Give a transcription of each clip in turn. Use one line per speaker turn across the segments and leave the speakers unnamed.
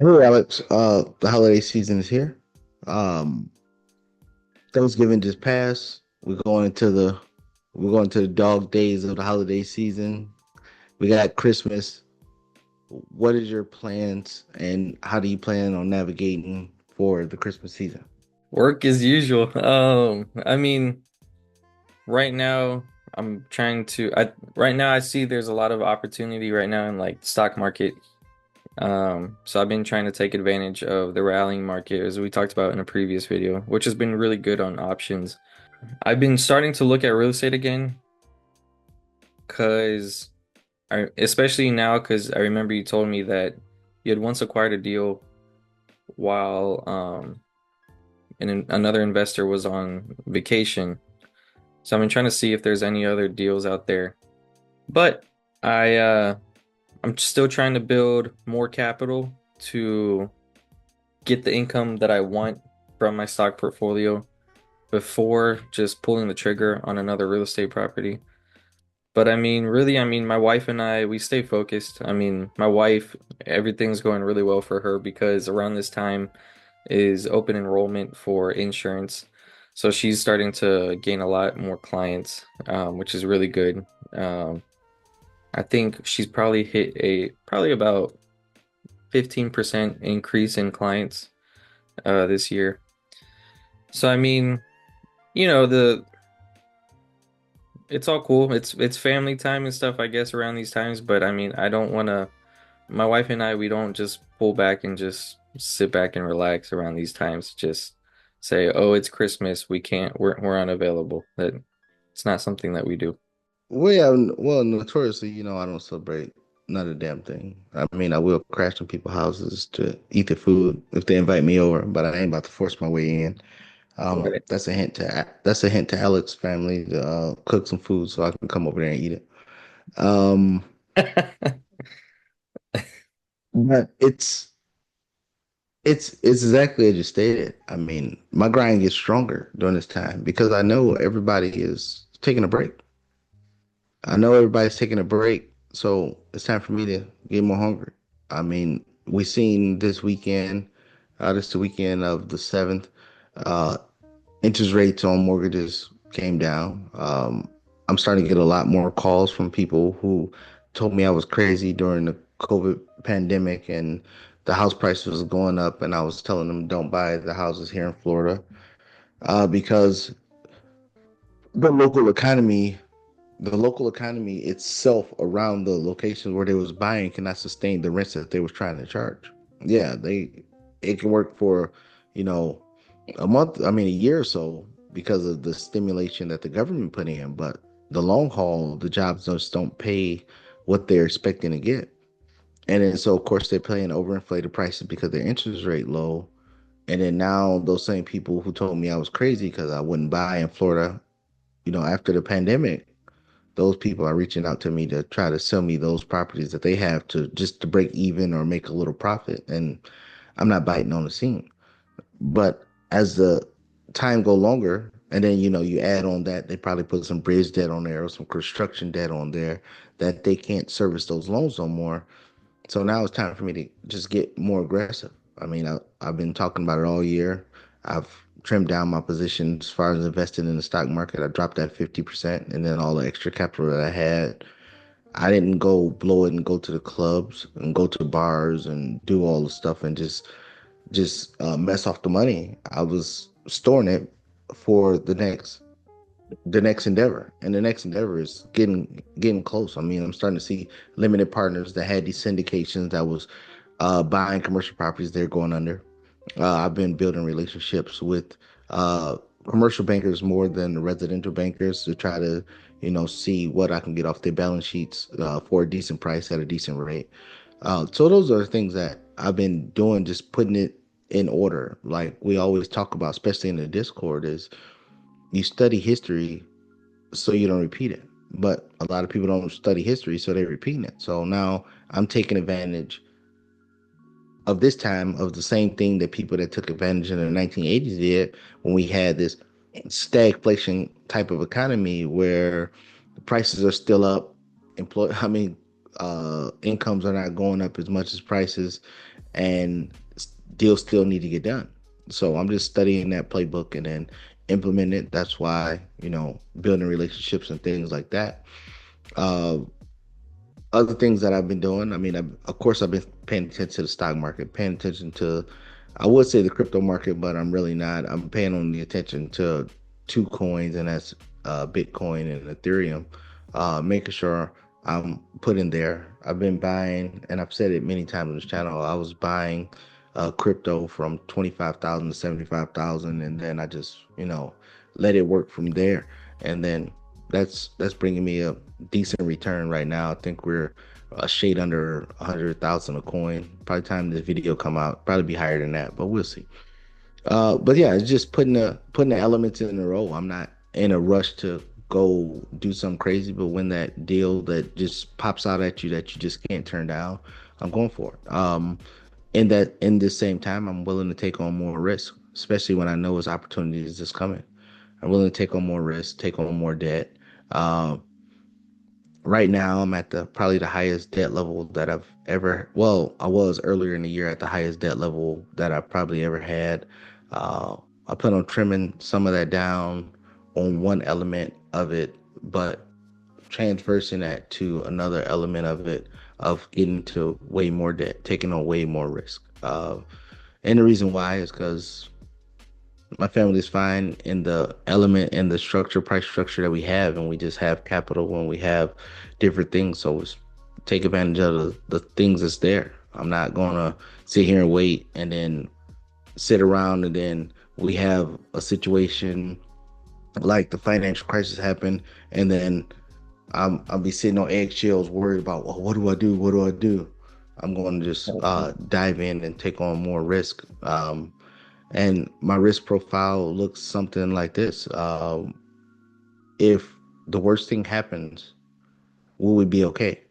Hey Alex, the holiday season is here. Um, Thanksgiving just passed. We're going to the dog days of the holiday season. We got Christmas. What is your plans and how do you plan on navigating for the Christmas season?
Work as usual. I mean, right now I'm trying to I right now I see there's a lot of opportunity right now in like stock market. So I've been trying to take advantage of the rallying market as we talked about in a previous video, which has been really good on options. I've been starting to look at real estate again because especially now because I remember you told me that you had once acquired a deal while another investor was on vacation. So I've been trying to see if there's any other deals out there. But I I'm still trying to build more capital to get the income that I want from my stock portfolio before just pulling the trigger on another real estate property. But I mean, really, I mean, my wife and I, we stay focused. I mean, my wife, everything's going really well for her because around this time is open enrollment for insurance. So she's starting to gain a lot more clients, which is really good. Um, I think she's probably hit a probably about 15% increase in clients this year. So I mean, you know, the it's all cool. It's family time and stuff, I guess, around these times, but I mean, I don't want to my wife and I, we don't just pull back and just sit back and relax around these times. Just say, "Oh, it's Christmas. We can't. We're unavailable." That it's not something that we do.
Well, notoriously, I don't celebrate not a damn thing. I mean, I will crash in people's houses to eat their food if they invite me over, but I ain't about to force my way in.
Right.
That's a hint to Alex's family to cook some food so I can come over there and eat it. Um, but it's exactly as you stated. I mean, my grind gets stronger during this time because I know everybody is taking a break. I know everybody's taking a break, so it's time for me to get more hungry. I mean, we seen this weekend, this is the weekend of the 7th. Uh, Interest rates on mortgages came down. I'm starting to get a lot more calls from people who told me I was crazy during the COVID pandemic and the house prices was going up, and I was telling them don't buy the houses here in Florida because the local economy, the local economy itself around the locations where they was buying cannot sustain the rents that they was trying to charge. Yeah, it can work for, you know, a month, I mean a year or so because of the stimulation that the government put in, but the long haul, the jobs just don't pay what they're expecting to get. And then so of course they're paying overinflated prices because their interest rate low. And then now those same people who told me I was crazy because I wouldn't buy in Florida, after the pandemic, those people are reaching out to me to try to sell me those properties that they have to just to break even or make a little profit. And I'm not biting on the seam. But as the time go longer, and then you add on that they probably put some bridge debt on there or some construction debt on there that they can't service those loans no more. So now it's time for me to just get more aggressive. I mean, I've been talking about it all year. I've trimmed down my position as far as investing in the stock market. I dropped that 50%, and then all the extra capital that I had, I didn't go blow it and go to the clubs and go to bars and do all the stuff and just mess off the money. I was storing it for the next endeavor, and the next endeavor is getting close. I mean, I'm starting to see limited partners that had these syndications that was buying commercial properties. They're going under. I've been building relationships with uh, commercial bankers more than the residential bankers to try to, see what I can get off their balance sheets for a decent price at a decent rate. So those are things that I've been doing, just putting it in order. Like we always talk about, especially in the Discord, is you study history so you don't repeat it. But a lot of people don't study history, so they're repeating it. So now I'm taking advantage of this time of the same thing that people that took advantage in the 1980s did when we had this stagflation type of economy where the prices are still up, incomes are not going up as much as prices, and deals still need to get done. So I'm just studying that playbook and then implementing it. That's why, building relationships and things like that. Uh, Other things that I've been doing, I mean, of course, I've been paying attention to the stock market, paying attention to, I would say the crypto market, but I'm really not. I'm paying only attention to two coins, and that's Bitcoin and Ethereum, making sure I'm putting there. I've been buying, and I've said it many times on this channel, I was buying crypto from 25,000 to 75,000, and then I just, let it work from there. And then that's bringing me a decent return right now. I think we're a shade under 100,000 a coin. Probably time this video come out, probably be higher than that, but we'll see. But yeah, it's just putting the elements in a row. I'm not in a rush to go do something crazy, but when that deal that just pops out at you that you just can't turn down, I'm going for it. In the same time, I'm willing to take on more risk, especially when I know there's opportunities just coming. I'm willing to take on more risk, take on more debt. Um, right now I'm at the probably the highest debt level that I've ever, well, I was earlier in the year at the highest debt level that I probably ever had. Uh, I plan on trimming some of that down on one element of it, but transversing that to another element of it, of getting to way more debt, taking on way more risk. And the reason why is because my family's fine in the element and the structure, price structure that we have, and we just have capital when we have different things. So it's take advantage of the things that's there. I'm not gonna sit here and wait and then sit around and then we have a situation like the financial crisis happened, and then I'll be sitting on eggshells worried about, well, what do I do? What do I do? I'm going to just dive in and take on more risk. And my risk profile looks something like this. If the worst thing happens, will we be okay?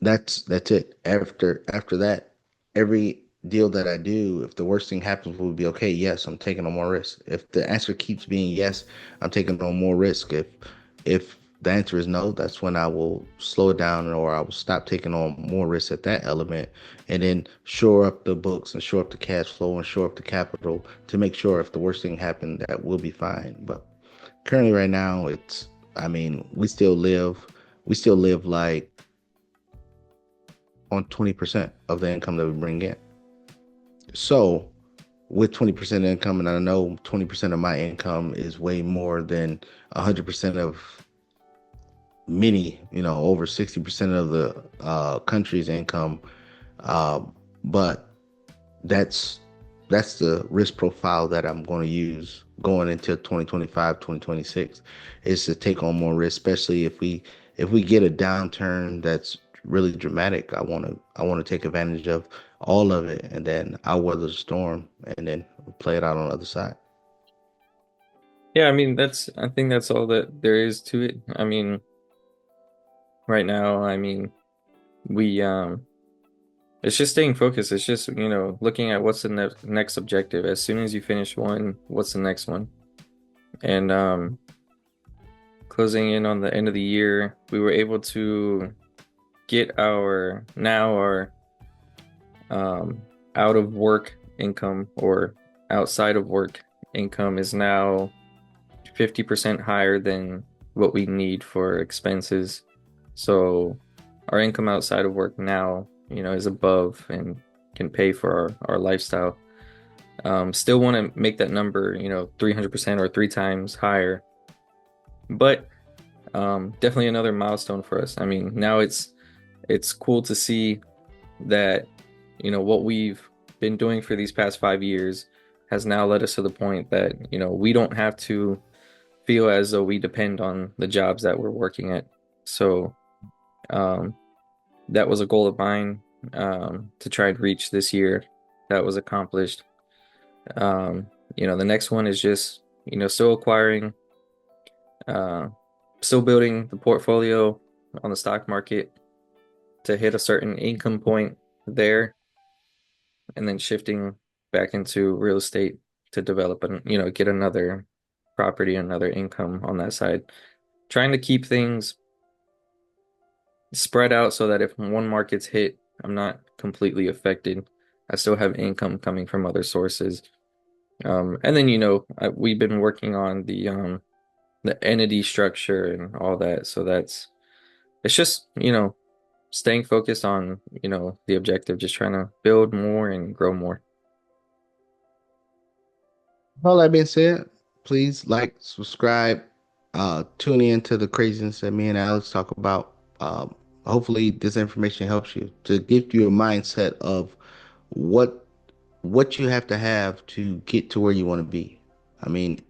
That's it. After that, every deal that I do, if the worst thing happens, will we be okay? Yes, I'm taking on more risk. If the answer keeps being yes, I'm taking on more risk. If the answer is no, that's when I will slow it down or I will stop taking on more risk at that element and then shore up the books and shore up the cash flow and shore up the capital to make sure if the worst thing happened that we'll be fine. But currently right now I mean, we still live like on 20% of the income that we bring in. So with 20% income, and I know 20% of my income is way more than 100% of many, over 60% of the country's income. But that's that's the risk profile that I'm going to use going into 2025, 2026 is to take on more risk, especially if we get a downturn that's really dramatic. I want to take advantage of all of it, and then I'll weather the storm and then play it out on the other side.
Yeah, I mean I think that's all that there is to it. I mean, right now, I mean, we it's just staying focused. It's just, looking at what's the next objective. As soon as you finish one, what's the next one? And closing in on the end of the year, we were able to get our out of work income, or outside of work income, is now 50% higher than what we need for expenses. So our income outside of work now, is above and can pay for our lifestyle. Still want to make that number, 300% or three times higher. But definitely another milestone for us. I mean, now it's cool to see that, what we've been doing for these past 5 years has now led us to the point that, we don't have to feel as though we depend on the jobs that we're working at. So um, that was a goal of mine, to try and reach this year. That was accomplished. Um, the next one is just, still acquiring, uh, still building the portfolio on the stock market to hit a certain income point there, and then shifting back into real estate to develop and, get another property, another income on that side. Trying to keep things spread out so that if one market's hit, I'm not completely affected. I still have income coming from other sources. And then, we've been working on the entity structure and all that. So it's just, staying focused on, the objective, just trying to build more and grow more.
All that being said, please like, subscribe, tune in to the craziness that me and Alex talk about. Hopefully, this information helps you to give you a mindset of what what you have to get to where you want to be. I mean,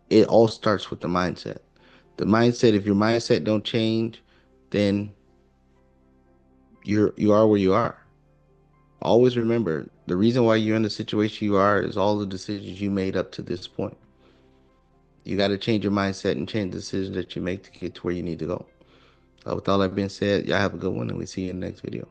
it all starts with the mindset. The mindset, if your mindset don't change, then you are where you are. Always remember the reason why you're in the situation you are is all the decisions you made up to this point. You got to change your mindset and change the decisions that you make to get to where you need to go. With all that being said, y'all have a good one, and we see you in the next video.